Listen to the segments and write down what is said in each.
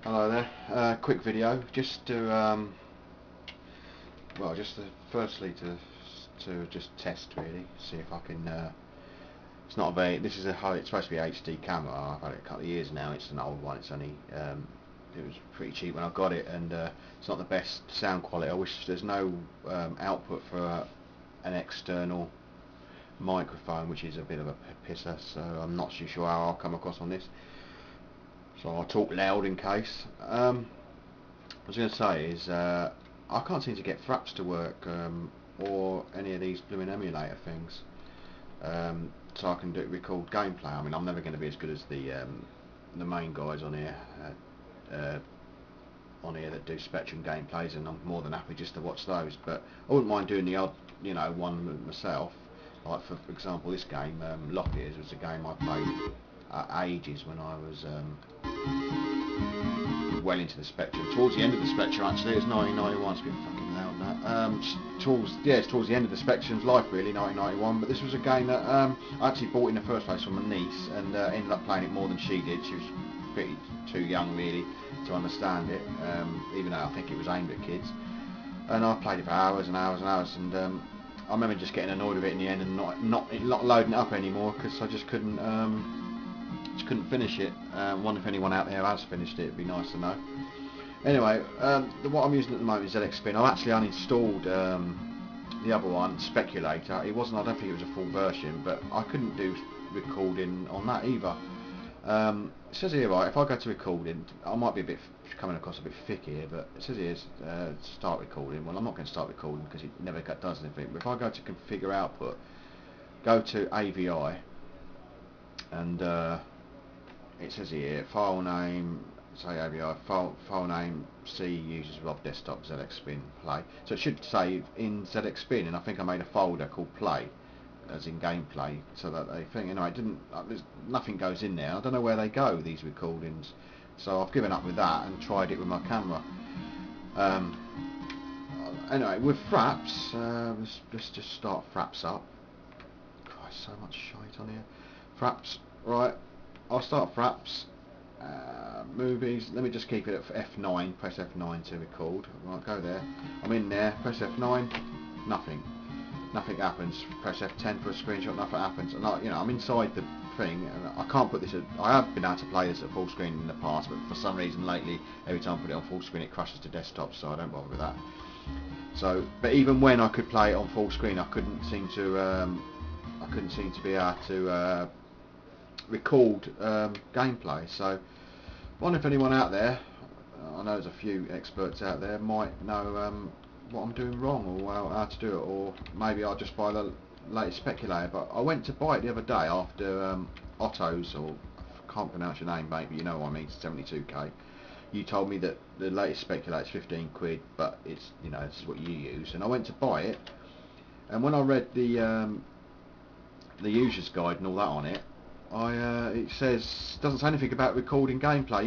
Hello there. Quick video, just to well, just to, firstly to just test really, see if I can. It's not a very. This is it's supposed to be a HD camera. I've had it a couple of years now. It's an old one. It's only it was pretty cheap when I got it, and it's not the best sound quality. I wish there's no output for an external microphone, which is a bit of a pisser. So I'm not too sure how I'll come across on this. So I'll talk loud in case. What I was going to say is I can't seem to get Fraps to work or any of these blooming emulator things, so I can record gameplay. I mean, I'm never going to be as good as the main guys on here that do Spectrum gameplays, and I'm more than happy just to watch those. But I wouldn't mind doing the odd, one myself. Like for example, this game, Lop Ears, was a game I played ages when I was well into the Spectrum. Towards the end of the Spectrum, actually. It was 1991. It's been fucking loud that. It's towards the end of the Spectrum's life, really, 1991. But this was a game that I actually bought in the first place from my niece, and ended up playing it more than she did. She was pretty too young, really, to understand it, even though I think it was aimed at kids. And I played it for hours and hours and hours, and I remember just getting annoyed with it in the end and not loading it up anymore, because I just couldn't finish it. Wonder if anyone out there has finished it. It'd be nice to know. Anyway, what I'm using at the moment is ZX Spin. I've actually uninstalled the other one, Speculator. It wasn't. I don't think it was a full version, but I couldn't do recording on that either. It says here, right, if I go to recording, I might be a bit coming across a bit thick here, but it says here start recording. Well, I'm not going to start recording because it never does anything. But if I go to configure output, go to AVI, and it says here file name, say AVI, file name C uses Rob Desktop ZX Spin Play. So it should say in ZX Spin, and I think I made a folder called Play, as in gameplay, so that they think, it didn't. There's nothing goes in there. I don't know where they go, these recordings. So I've given up with that and tried it with my camera. Anyway, with Fraps, let's just start Fraps up. Christ, so much shite on here. Fraps, right. I'll start Fraps. Movies. Let me just keep it at F9. Press F9 to record. Right, go there. I'm in there. Press F9. Nothing happens. Press F10 for a screenshot. Nothing happens. And I'm inside the thing, and I can't put this. I have been able to play this at full screen in the past, but for some reason lately, every time I put it on full screen, it crashes to desktop. So I don't bother with that. So, but even when I could play it on full screen, I couldn't seem to be able to record gameplay. So I wonder if anyone out there, I know there's a few experts out there, might know what I'm doing wrong, or how to do it, or maybe I'll just buy the latest Speculator. But I went to buy it the other day after Otto's, or I can't pronounce your name, mate, but you know what I mean, 72k. You told me that the latest Speculator is 15 quid, but it's, this is what you use. And I went to buy it, and when I read the user's guide and all that on it, it doesn't say anything about recording gameplay,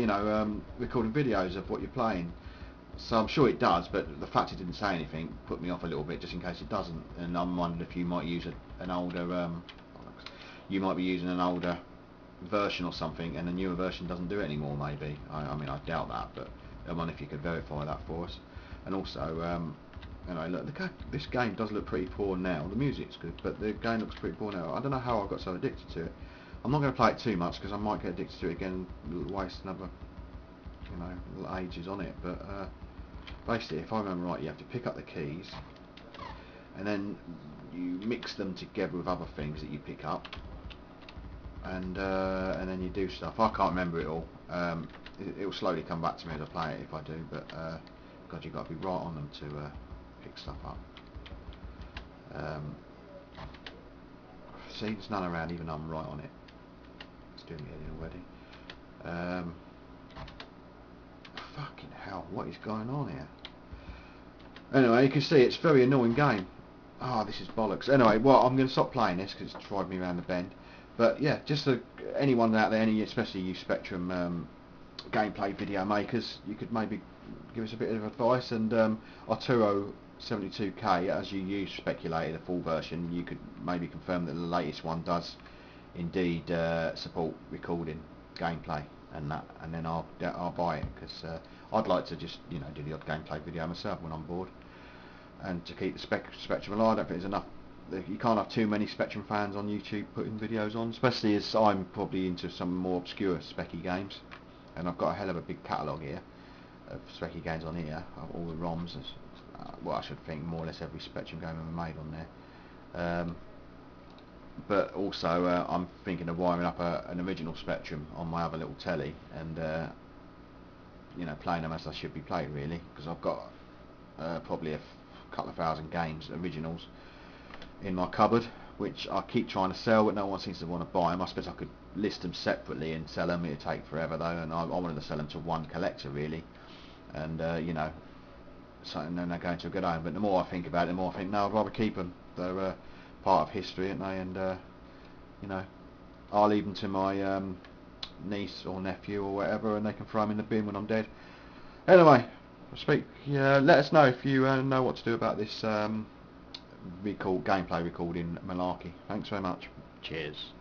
recording videos of what you're playing. So I'm sure it does, but the fact it didn't say anything put me off a little bit, just in case it doesn't. And I'm wondering if you might use an older, you might be using an older version or something, and the newer version doesn't do it anymore. Maybe. I mean, I doubt that, but I wonder if you could verify that for us. And also, look, this game does look pretty poor now. The music's good, but the game looks pretty poor now. I don't know how I got so addicted to it. I'm not going to play it too much because I might get addicted to it again and waste another, ages on it. But basically, if I remember right, you have to pick up the keys, and then you mix them together with other things that you pick up, and then you do stuff. I can't remember it all. It will slowly come back to me as I play it if I do. But God, you've got to be right on them to pick stuff up. See, there's none around, even though I'm right on it. It's doing it already. Fucking hell, what is going on here? Anyway, you can see it's a very annoying game. This is bollocks. Anyway, well, I'm going to stop playing this because it's driving me around the bend. But yeah, just anyone out there, especially you Spectrum gameplay video makers, you could maybe give us a bit of advice. And Arturo 72k, as you use Speculator, the full version, you could maybe confirm that the latest one does indeed support recording gameplay. and that, and then I'll buy it, because I'd like to just, you know, do the odd gameplay video myself when I'm bored, and to keep the Spectrum alive. I don't think there's enough. You can't have too many Spectrum fans on YouTube putting videos on, especially as I'm probably into some more obscure Specky games, and I've got a hell of a big catalogue here of Specky games on here, all the ROMs. Well, I should think more or less every Spectrum game ever made on there. But also I'm thinking of wiring up an original Spectrum on my other little telly, and you know, playing them as they should be played, really, because I've got probably a couple of thousand games, originals, in my cupboard, which I keep trying to sell, but no one seems to want to buy them. I suppose I could list them separately and sell them. It'd take forever though, and I wanted to sell them to one collector, really, and you know, so, and then they're going to a good home. But the more I think about it, the more I think, no, I'd rather keep them. They're part of history, aren't they? And you know, I'll leave them to my niece or nephew or whatever, and they can throw them in the bin when I'm dead. Anyway, let us know if you know what to do about this gameplay recording malarkey. Thanks very much. Cheers.